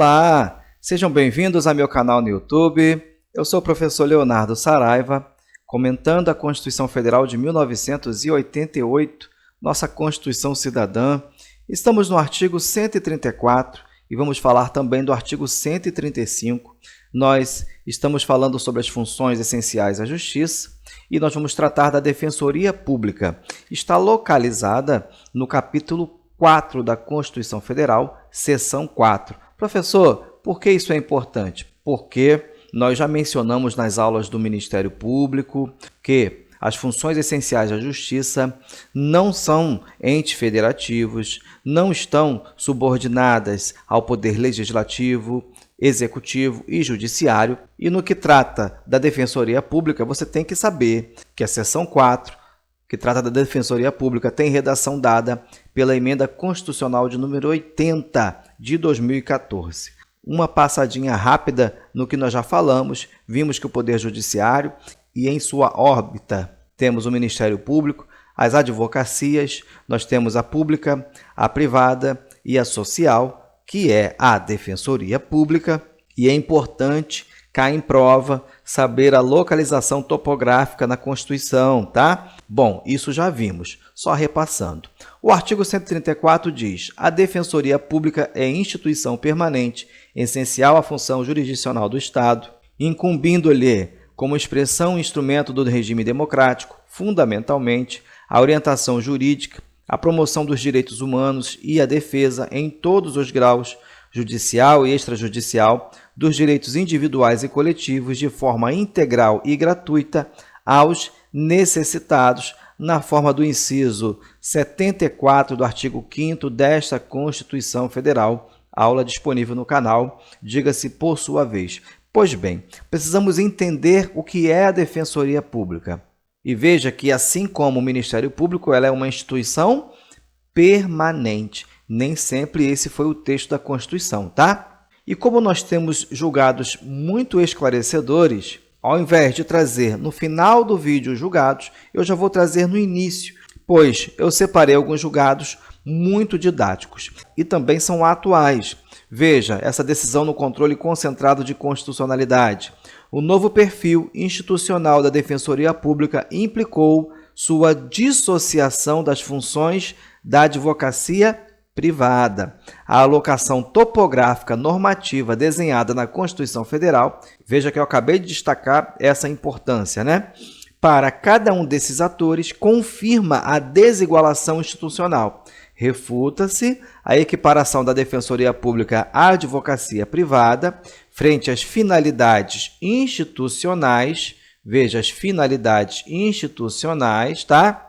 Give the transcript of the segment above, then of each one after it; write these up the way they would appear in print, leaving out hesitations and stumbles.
Olá, sejam bem-vindos ao meu canal no YouTube. Eu sou o professor Leonardo Saraiva, comentando a Constituição Federal de 1988, nossa Constituição Cidadã. Estamos no artigo 134 e vamos falar também do artigo 135. Nós estamos falando sobre as funções essenciais à Justiça e nós vamos tratar da Defensoria Pública. Está localizada no capítulo 4 da Constituição Federal, seção 4. Professor, por que isso é importante? Porque nós já mencionamos nas aulas do Ministério Público que as funções essenciais à Justiça não são entes federativos, não estão subordinadas ao Poder Legislativo, Executivo e Judiciário. E no que trata da Defensoria Pública, você tem que saber que a seção 4, que trata da Defensoria Pública, tem redação dada pela Emenda Constitucional de número 80 de 2014. Uma passadinha rápida no que nós já falamos, vimos que o Poder Judiciário e em sua órbita temos o Ministério Público, as advocacias, nós temos a pública, a privada e a social, que é a Defensoria Pública, e é importante cair em prova saber a localização topográfica na Constituição, tá? Bom, isso já vimos, só repassando. O artigo 134 diz: a Defensoria Pública é instituição permanente, essencial à função jurisdicional do Estado, incumbindo-lhe, como expressão e instrumento do regime democrático, fundamentalmente, a orientação jurídica, a promoção dos direitos humanos e a defesa, em todos os graus, judicial e extrajudicial, dos direitos individuais e coletivos de forma integral e gratuita aos necessitados, na forma do inciso 74 do artigo 5º desta Constituição Federal, aula disponível no canal, diga-se por sua vez. Pois bem, precisamos entender o que é a Defensoria Pública. E veja que, assim como o Ministério Público, ela é uma instituição permanente. Nem sempre esse foi o texto da Constituição, tá? E como nós temos julgados muito esclarecedores, ao invés de trazer no final do vídeo os julgados, eu já vou trazer no início, pois eu separei alguns julgados muito didáticos e também são atuais. Veja, essa decisão no controle concentrado de constitucionalidade. O novo perfil institucional da Defensoria Pública implicou sua dissociação das funções da advocacia privada. A alocação topográfica normativa desenhada na Constituição Federal, veja que eu acabei de destacar essa importância, né? Para cada um desses atores, confirma a desigualação institucional. Refuta-se a equiparação da Defensoria Pública à advocacia privada frente às finalidades institucionais, veja as finalidades institucionais, tá?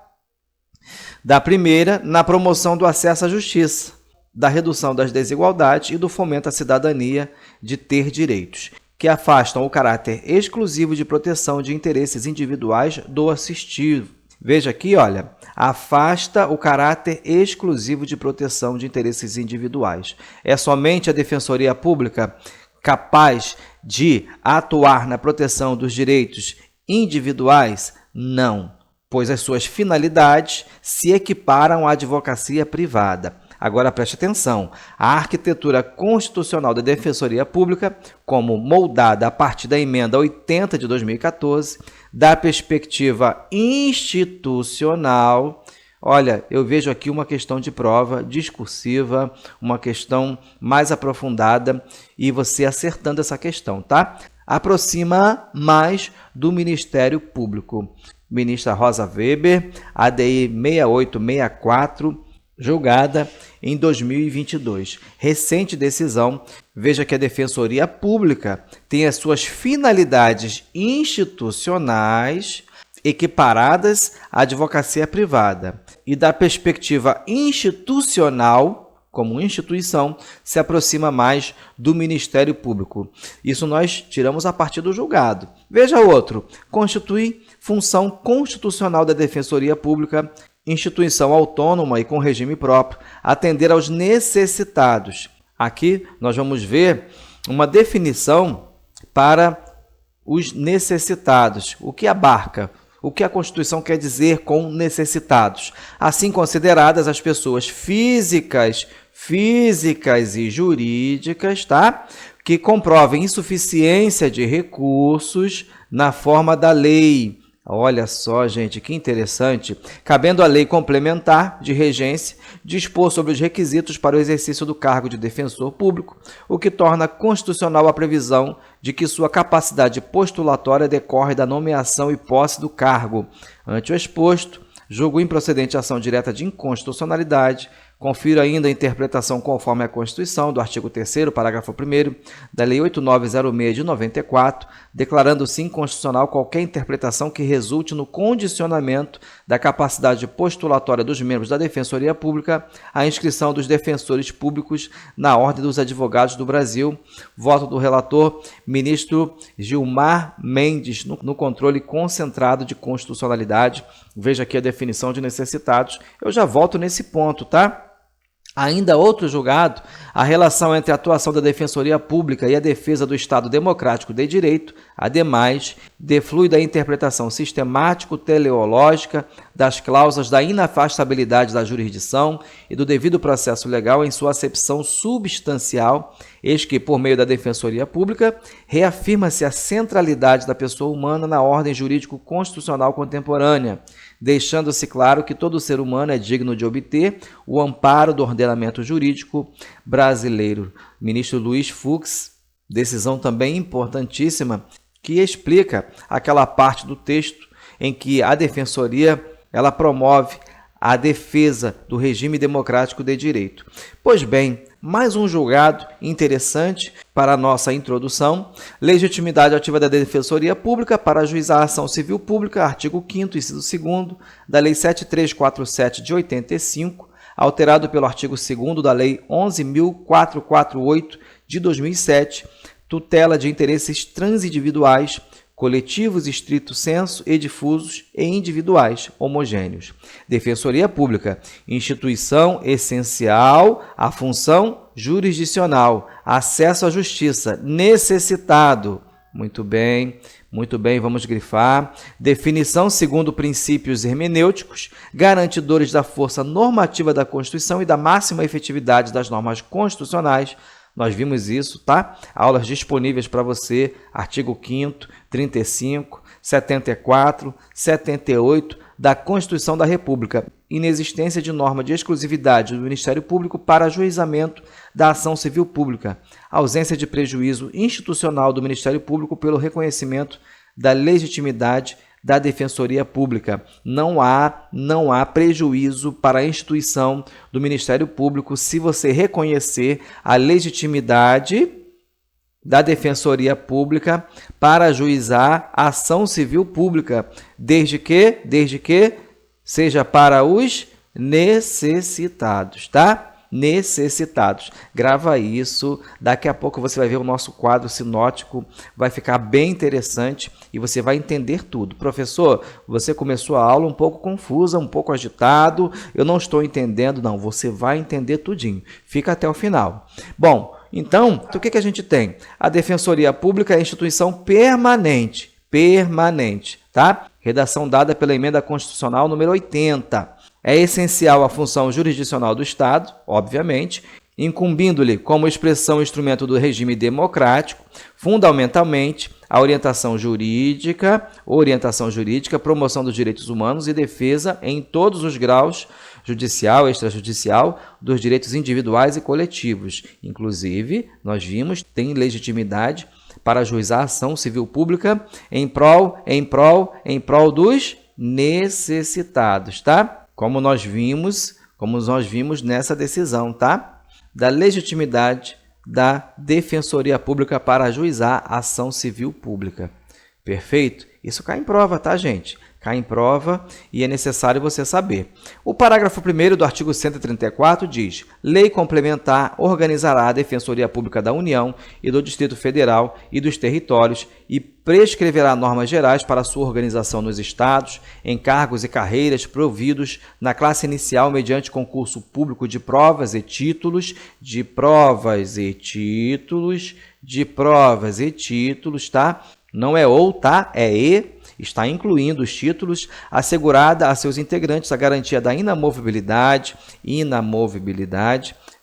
Da primeira, na promoção do acesso à justiça, da redução das desigualdades e do fomento à cidadania de ter direitos, que afastam o caráter exclusivo de proteção de interesses individuais do assistido. Veja aqui, olha, afasta o caráter exclusivo de proteção de interesses individuais. É somente a Defensoria Pública capaz de atuar na proteção dos direitos individuais? Não, pois as suas finalidades se equiparam à advocacia privada. Agora preste atenção, a arquitetura constitucional da Defensoria Pública, como moldada a partir da Emenda 80 de 2014, da perspectiva institucional, olha, eu vejo aqui uma questão de prova discursiva, uma questão mais aprofundada e você acertando essa questão, tá? Aproxima mais do Ministério Público. Ministra Rosa Weber, ADI 6864, julgada em 2022. Recente decisão, veja que a Defensoria Pública tem as suas finalidades institucionais equiparadas à advocacia privada e da perspectiva institucional, como instituição, se aproxima mais do Ministério Público. Isso nós tiramos a partir do julgado. Veja outro, constitui função constitucional da Defensoria Pública, instituição autônoma e com regime próprio, atender aos necessitados. Aqui nós vamos ver uma definição para os necessitados. O que abarca O que a Constituição quer dizer com necessitados? Assim consideradas as pessoas físicas e jurídicas, tá? Que comprovem insuficiência de recursos na forma da lei. Olha só, gente, que interessante. Cabendo à lei complementar de regência dispor sobre os requisitos para o exercício do cargo de defensor público, o que torna constitucional a previsão de que sua capacidade postulatória decorre da nomeação e posse do cargo. Ante o exposto, julgo improcedente a ação direta de inconstitucionalidade. Confiro ainda a interpretação conforme a Constituição do artigo 3º, parágrafo 1º, da Lei 8906 de 94, declarando-se inconstitucional qualquer interpretação que resulte no condicionamento da capacidade postulatória dos membros da Defensoria Pública à inscrição dos defensores públicos na Ordem dos Advogados do Brasil. Voto do relator, ministro Gilmar Mendes, no controle concentrado de constitucionalidade. Veja aqui a definição de necessitados. Eu já volto nesse ponto, tá? Ainda outro julgado, a relação entre a atuação da Defensoria Pública e a defesa do Estado Democrático de Direito, ademais, deflui da interpretação sistemático-teleológica das cláusulas da inafastabilidade da jurisdição e do devido processo legal em sua acepção substancial, eis que, por meio da Defensoria Pública, reafirma-se a centralidade da pessoa humana na ordem jurídico-constitucional contemporânea, deixando-se claro que todo ser humano é digno de obter o amparo do ordenamento jurídico brasileiro. Ministro Luiz Fux, decisão também importantíssima, que explica aquela parte do texto em que a Defensoria ela promove a defesa do regime democrático de direito. Pois bem, mais um julgado interessante para a nossa introdução. Legitimidade ativa da Defensoria Pública para ajuizar a ação civil pública, artigo 5º, inciso 2º, da Lei 7347 de 85, alterado pelo artigo 2º da Lei 11.448 de 2007, tutela de interesses transindividuais, coletivos estrito sensu e difusos e individuais homogêneos. Defensoria Pública, instituição essencial à função jurisdicional, acesso à justiça, necessitado. Muito bem, vamos grifar. Definição segundo princípios hermenêuticos, garantidores da força normativa da Constituição e da máxima efetividade das normas constitucionais. Nós vimos isso, tá? Aulas disponíveis para você, artigo 5º, 35, 74, 78 da Constituição da República. Inexistência de norma de exclusividade do Ministério Público para ajuizamento da ação civil pública. Ausência de prejuízo institucional do Ministério Público pelo reconhecimento da legitimidade da Defensoria Pública. Não há prejuízo para a instituição do Ministério Público se você reconhecer a legitimidade da Defensoria Pública para ajuizar a ação civil pública, desde que seja para os necessitados, tá? Necessitados. Grava isso, daqui a pouco você vai ver o nosso quadro sinótico, vai ficar bem interessante e você vai entender tudo. Professor, você começou a aula um pouco confusa, um pouco agitado, eu não estou entendendo. Não, você vai entender tudinho. Fica até o final. Bom, então, o que a gente tem? A Defensoria Pública é a instituição permanente, tá? Redação dada pela Emenda Constitucional número 80. É essencial a função jurisdicional do Estado, obviamente, incumbindo-lhe como expressão e instrumento do regime democrático, fundamentalmente, a orientação jurídica, promoção dos direitos humanos e defesa em todos os graus, judicial, extrajudicial, dos direitos individuais e coletivos. Inclusive, nós vimos, tem legitimidade para ajuizar a ação civil pública em prol dos necessitados, tá? Como nós vimos nessa decisão, tá? Da legitimidade da Defensoria Pública para ajuizar a ação civil pública. Perfeito? Isso cai em prova, tá, gente? Cai em prova e é necessário você saber. O parágrafo 1º do artigo 134 diz: lei complementar organizará a Defensoria Pública da União e do Distrito Federal e dos territórios e prescreverá normas gerais para sua organização nos estados, em cargos e carreiras providos na classe inicial mediante concurso público de provas e títulos, tá? Não é ou, tá? É está incluindo os títulos, assegurada a seus integrantes a garantia da inamovibilidade,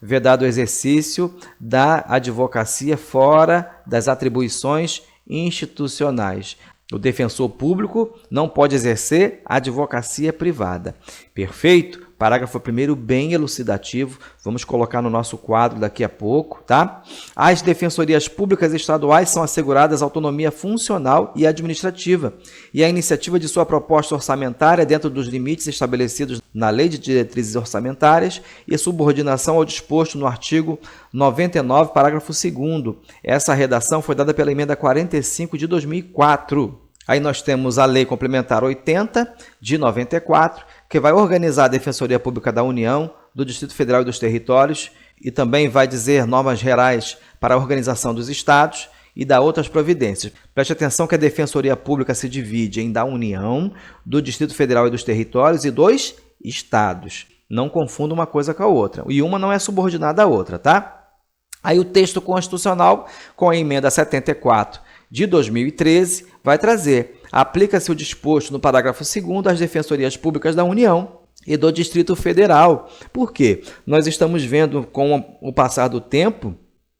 vedado o exercício da advocacia fora das atribuições institucionais. O defensor público não pode exercer advocacia privada. Perfeito? Parágrafo 1º, bem elucidativo. Vamos colocar no nosso quadro daqui a pouco, tá? As defensorias públicas estaduais são asseguradas autonomia funcional e administrativa, e a iniciativa de sua proposta orçamentária dentro dos limites estabelecidos na Lei de Diretrizes Orçamentárias e subordinação ao disposto no artigo 99, parágrafo 2º. Essa redação foi dada pela emenda 45 de 2004. Aí nós temos a Lei Complementar 80, de 94, que vai organizar a Defensoria Pública da União, do Distrito Federal e dos Territórios, e também vai dizer normas gerais para a organização dos estados e dá outras providências. Preste atenção que a Defensoria Pública se divide em da União, do Distrito Federal e dos Territórios e dos estados. Não confunda uma coisa com a outra. E uma não é subordinada à outra, tá? Aí o texto constitucional, com a emenda 74 de 2013, vai trazer: aplica-se o disposto no parágrafo 2º às defensorias públicas da União e do Distrito Federal. Por quê? Nós estamos vendo, com o passar do tempo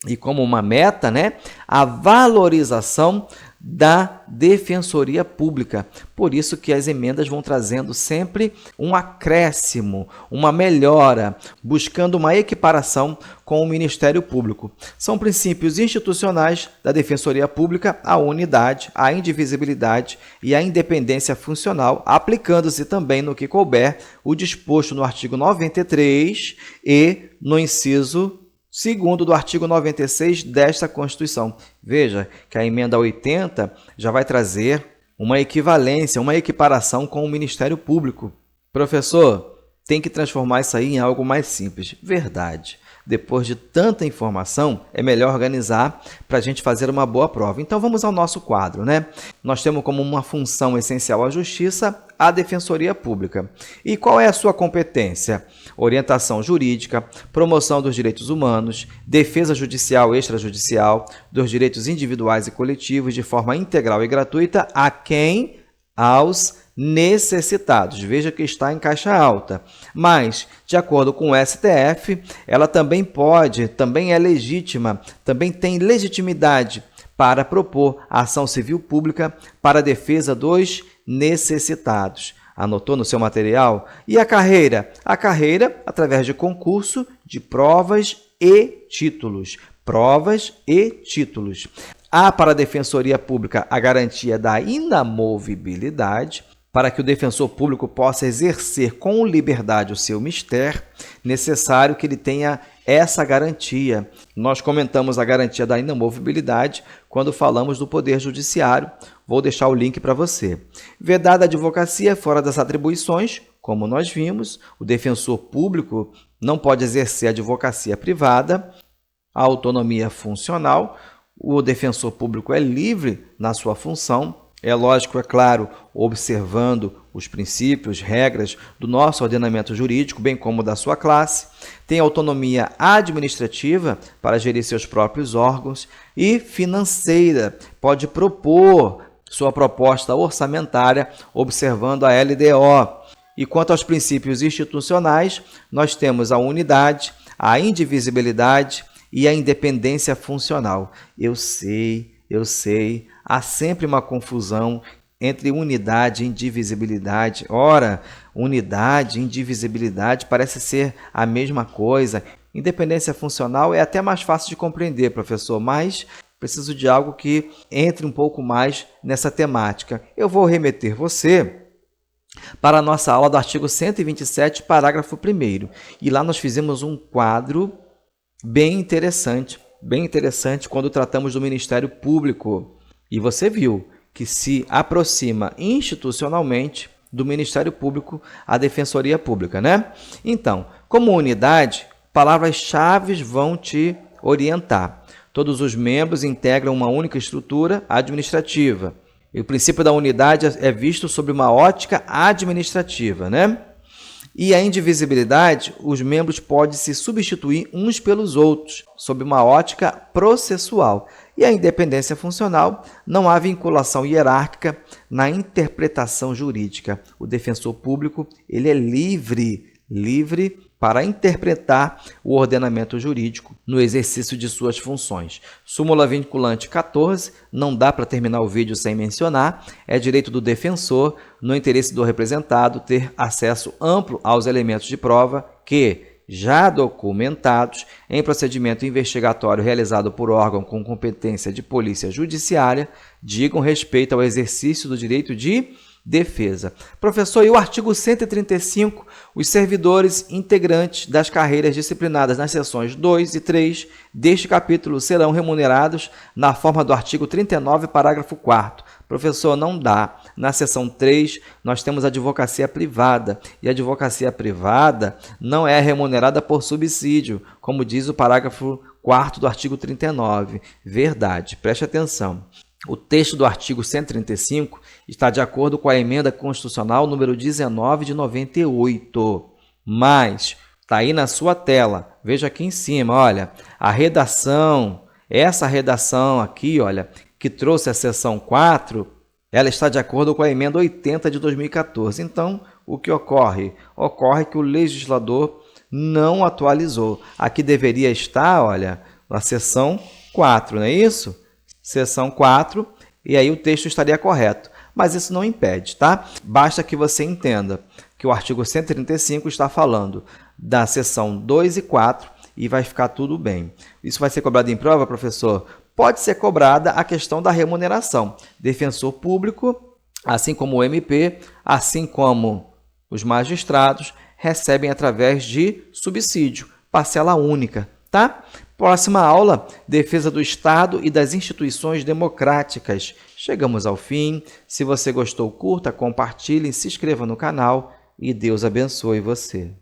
e como uma meta, né, a valorização da Defensoria Pública. Por isso que as emendas vão trazendo sempre um acréscimo, uma melhora, buscando uma equiparação com o Ministério Público. São princípios institucionais da Defensoria Pública a unidade, a indivisibilidade e a independência funcional, aplicando-se também no que couber o disposto no artigo 93 e no inciso 2º do artigo 96 desta Constituição. Veja que a emenda 80 já vai trazer uma equivalência, uma equiparação com o Ministério Público. Professor, tem que transformar isso aí em algo mais simples. Verdade. Depois de tanta informação, é melhor organizar para a gente fazer uma boa prova. Então, vamos ao nosso quadro, né? Nós temos como uma função essencial a Justiça, a Defensoria Pública. E qual é a sua competência? Orientação jurídica, promoção dos direitos humanos, defesa judicial e extrajudicial, dos direitos individuais e coletivos de forma integral e gratuita a quem? Aos necessitados. Veja que está em caixa alta. Mas, de acordo com o STF, ela também é legítima, também tem legitimidade para propor ação civil pública para a defesa dos necessitados. Anotou no seu material? E a carreira? A carreira, através de concurso de provas e títulos. Provas e títulos. Há para a Defensoria Pública a garantia da inamovibilidade, para que o defensor público possa exercer com liberdade o seu mistério, necessário que ele tenha essa garantia. Nós comentamos a garantia da inamovibilidade quando falamos do Poder Judiciário. Vou deixar o link para você. Vedada a advocacia fora das atribuições, como nós vimos, o defensor público não pode exercer advocacia privada, a autonomia funcional, o defensor público é livre na sua função. É lógico, é claro, observando os princípios, regras do nosso ordenamento jurídico, bem como da sua classe. Tem autonomia administrativa para gerir seus próprios órgãos e financeira. Pode propor sua proposta orçamentária observando a LDO. E quanto aos princípios institucionais, nós temos a unidade, a indivisibilidade e a independência funcional. Eu sei, há sempre uma confusão entre unidade e indivisibilidade. Ora, unidade e indivisibilidade parece ser a mesma coisa. Independência funcional é até mais fácil de compreender, professor, mas preciso de algo que entre um pouco mais nessa temática. Eu vou remeter você para a nossa aula do artigo 127, parágrafo 1º. E lá nós fizemos um quadro bem interessante quando tratamos do Ministério Público. E você viu que se aproxima institucionalmente do Ministério Público a Defensoria Pública, né? Então, como unidade, palavras-chave vão te orientar. Todos os membros integram uma única estrutura administrativa. E o princípio da unidade é visto sob uma ótica administrativa, né? E a indivisibilidade, os membros podem se substituir uns pelos outros, sob uma ótica processual. E a independência funcional, não há vinculação hierárquica na interpretação jurídica. O defensor público ele é livre para interpretar o ordenamento jurídico no exercício de suas funções. Súmula vinculante 14, não dá para terminar o vídeo sem mencionar, é direito do defensor, no interesse do representado, ter acesso amplo aos elementos de prova que, já documentados em procedimento investigatório realizado por órgão com competência de polícia judiciária, digam respeito ao exercício do direito de defesa. Professor, e o artigo 135, os servidores integrantes das carreiras disciplinadas nas seções 2 e 3 deste capítulo serão remunerados na forma do artigo 39, parágrafo 4º. Professor, não dá. Na seção 3, nós temos a advocacia privada, e a advocacia privada não é remunerada por subsídio, como diz o parágrafo 4º do artigo 39. Verdade, preste atenção. O texto do artigo 135 está de acordo com a emenda constitucional número 19 de 98. Mas, está aí na sua tela, veja aqui em cima, olha, a redação, essa redação aqui, olha, que trouxe a seção 4, ela está de acordo com a emenda 80 de 2014. Então, o que ocorre? Ocorre que o legislador não atualizou. Aqui deveria estar, olha, a seção 4, não é isso? Seção 4, e aí o texto estaria correto. Mas isso não impede, tá? Basta que você entenda que o artigo 135 está falando da seção 2 e 4 e vai ficar tudo bem. Isso vai ser cobrado em prova, professor? Pode ser cobrada a questão da remuneração. Defensor público, assim como o MP, assim como os magistrados, recebem através de subsídio, parcela única, tá? Próxima aula, defesa do Estado e das instituições democráticas. Chegamos ao fim. Se você gostou, curta, compartilhe, se inscreva no canal e Deus abençoe você.